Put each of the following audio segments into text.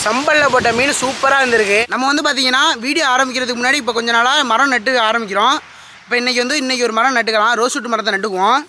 சம்பல்ல போட்ட மீன் சூப்பராக இருந்திருக்கு. நம்ம வந்து பார்த்தீங்கன்னா வீடியோ ஆரம்பிக்கிறதுக்கு முன்னாடி இப்போ கொஞ்ச நாளாக மரம் நட்டு ஆரம்பிக்கிறோம். இப்போ இன்றைக்கி ஒரு மரம் நட்டுக்கலாம். ரோஸ்வுட் மரத்தை நட்டுக்குவோம்.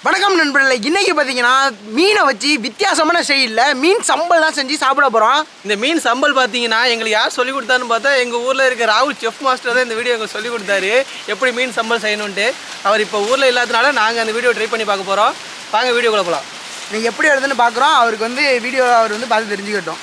வணக்கம் நண்பர்களே, இன்றைக்கி பார்த்தீங்கன்னா மீனை வச்சு வித்தியாசமான ஸ்டைலில் மீன் சம்பல் தான் செஞ்சு சாப்பிட போகிறோம். இந்த மீன் சம்பல் பார்த்தீங்கன்னா எங்களுக்கு யார் சொல்லிக் கொடுத்தான்னு பார்த்தா எங்கள் ஊரில் இருக்க ராகுல் செஃப் மாஸ்டர் தான் இந்த வீடியோ எங்களுக்கு சொல்லிக் கொடுத்தாரு, எப்படி மீன் சம்பல் செய்யணுன்ட்டு. அவர் இப்போ ஊரில் இல்லாதனால நாங்கள் அந்த வீடியோ ட்ரை பண்ணி பார்க்க போகிறோம். வாங்க வீடியோக்குள்ள போகலாம். நீங்கள் எப்படி வருதுன்னு பார்க்குறோம். அவருக்கு வந்து வீடியோ அவர் வந்து பார்த்து தெரிஞ்சுக்கிட்டோம்.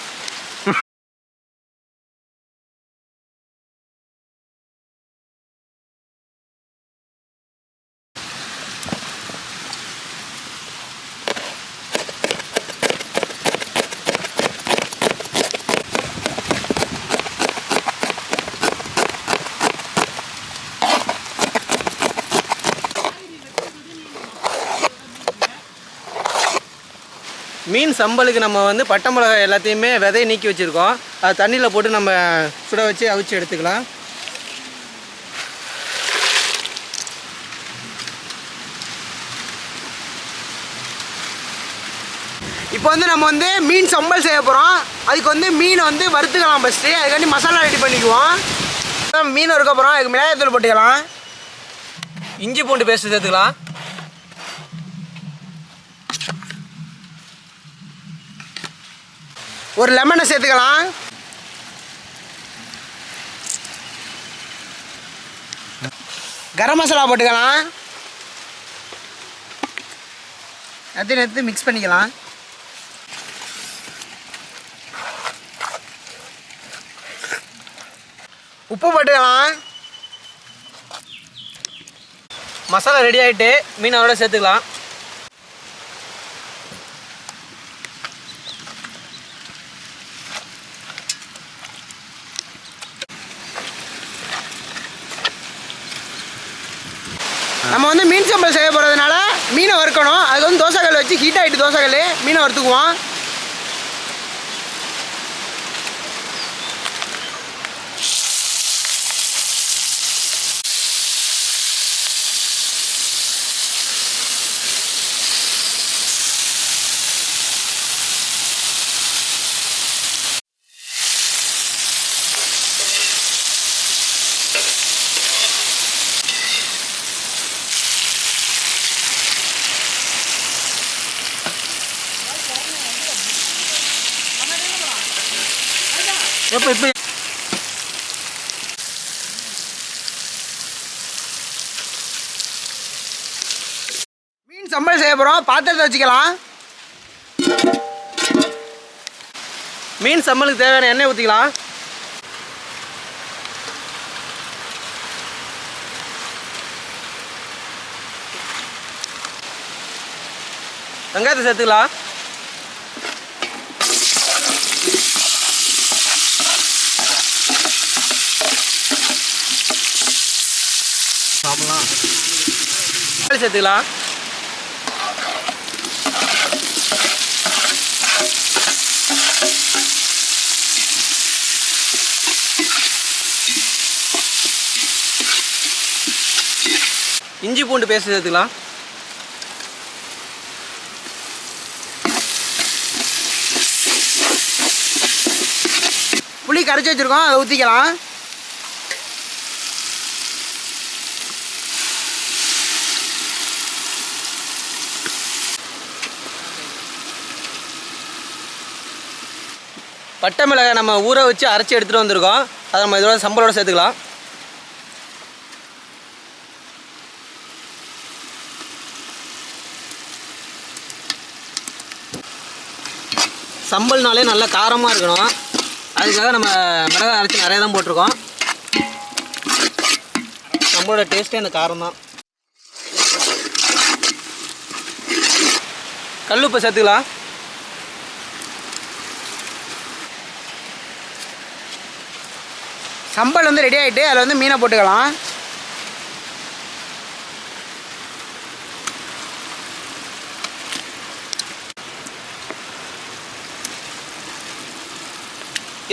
மீன் சம்பலுக்கு நம்ம வந்து பட்டை மிளகாய் எல்லாத்தையுமே விதையை நீக்கி வச்சுருக்கோம். அது தண்ணியில் போட்டு நம்ம சுட வச்சு அவிச்சு எடுத்துக்கலாம். இப்போ வந்து நம்ம வந்து மீன் சம்பல் செய்ய போகிறோம். அதுக்கு வந்து மீனை வந்து வறுத்துக்கலாம் ஃபஸ்ட்டு. அதுக்காண்டி மசாலா ரெடி பண்ணிக்குவோம். மீன் வறுக்க போகிறோம். அதுக்கு மிளகாய்த்தூள் போட்டுக்கலாம். இஞ்சி பூண்டு பேஸ்ட் சேர்த்துக்கலாம். ஒரு லெமனை சேர்த்துக்கலாம். கரம் மசாலா போட்டுக்கலாம். எடுத்து மிக்ஸ் பண்ணிக்கலாம். உப்பு போட்டுக்கலாம். மசாலா ரெடி ஆகிட்டு மீன் அதோட சேர்த்துக்கலாம். நம்ம வந்து மீன் சம்பல் செய்ய போகிறதுனால மீனை வறுக்கணும். அதுக்கு வந்து தோசைக்கல் வச்சு ஹீட் ஆகிட்டு தோசைக்கல் மீனை வறுத்துக்குவோம். இப்போ மீன் சம்பல் செய்ய போகிறோம். பாத்திரத்தை வச்சுக்கலாம். மீன் சம்பலுக்கு தேவையான எண்ணெய் ஊற்றிக்கலாம். வெங்காயத்தை சேர்த்துக்கலாம். சேர்த்துக்கலாம். இஞ்சி பூண்டு பேஸ்ட் சேர்த்துக்கலாம். புளி கரைச்சி வச்சுருக்கோம். அதை ஊற்றிக்கலாம். பட்டை மிளகாய் நம்ம ஊற வச்சு அரைச்சி எடுத்துகிட்டு வந்திருக்கோம். அதை நம்ம இதோட சம்பளோட சேர்த்துக்கலாம். சம்பல்னாலே நல்லா காரமாக இருக்கணும். அதுக்காக நம்ம மிளகாய் அரைச்சி நிறைய தான் போட்டிருக்கோம். நம்மளோட டேஸ்ட்டே அந்த காரம் தான். கல்லுப்பை சேர்த்துக்கலாம். சம்பல் வந்து ரெடி ஆகிட்டு அதில் வந்து மீனை போட்டுக்கலாம்.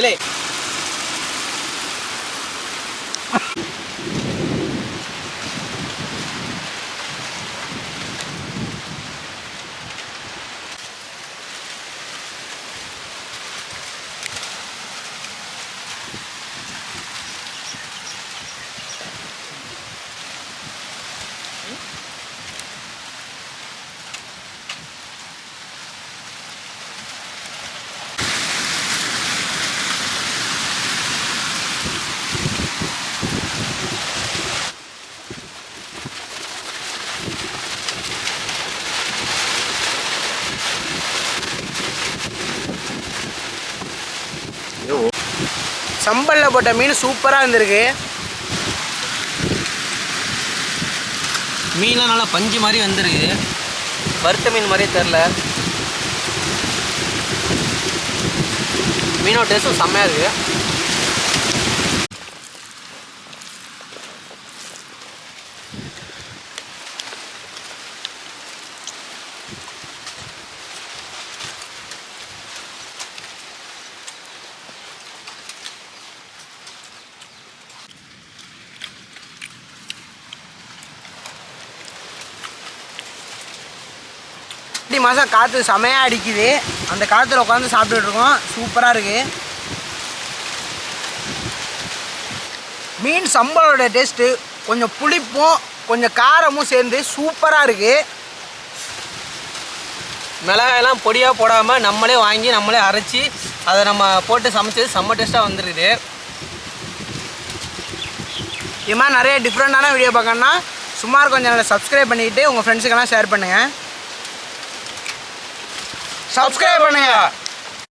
இல்லை சம்பலில் போட்ட மீன் சூப்பராக இருந்திருக்கு. மீன்லாம் நல்லா பஞ்சு மாதிரி வந்துருக்கு. வறுத்த மீன் மாதிரியே தெரில. மீனோட டேஸ்ட்டும் செம்மையாக இருக்குது. மாதம் காற்று செமையாக அடிக்குது. அந்த காற்றுல உட்காந்து சாப்பிட்டுட்டு இருக்கோம். சூப்பராக இருக்குது. மீன் சம்பளோட டேஸ்ட்டு கொஞ்சம் புளிப்பும் கொஞ்சம் காரமும் சேர்ந்து சூப்பராக இருக்குது. மிளகாயெல்லாம் பொடியாக போடாமல் நம்மளே வாங்கி நம்மளே அரைச்சி அதை நம்ம போட்டு சமைச்சது செம்ம டேஸ்ட்டாக வந்துருக்குது. இது மாதிரி நிறைய டிஃப்ரெண்ட்டான வீடியோ பார்க்கணுன்னா சுமார் கொஞ்சம் நல்லா சப்ஸ்கிரைப் பண்ணிக்கிட்டு உங்கள் ஃப்ரெண்ட்ஸுக்கெல்லாம் ஷேர் பண்ணுங்கள். சப்ஸ்கிரைப் பண்ணுங்கள்.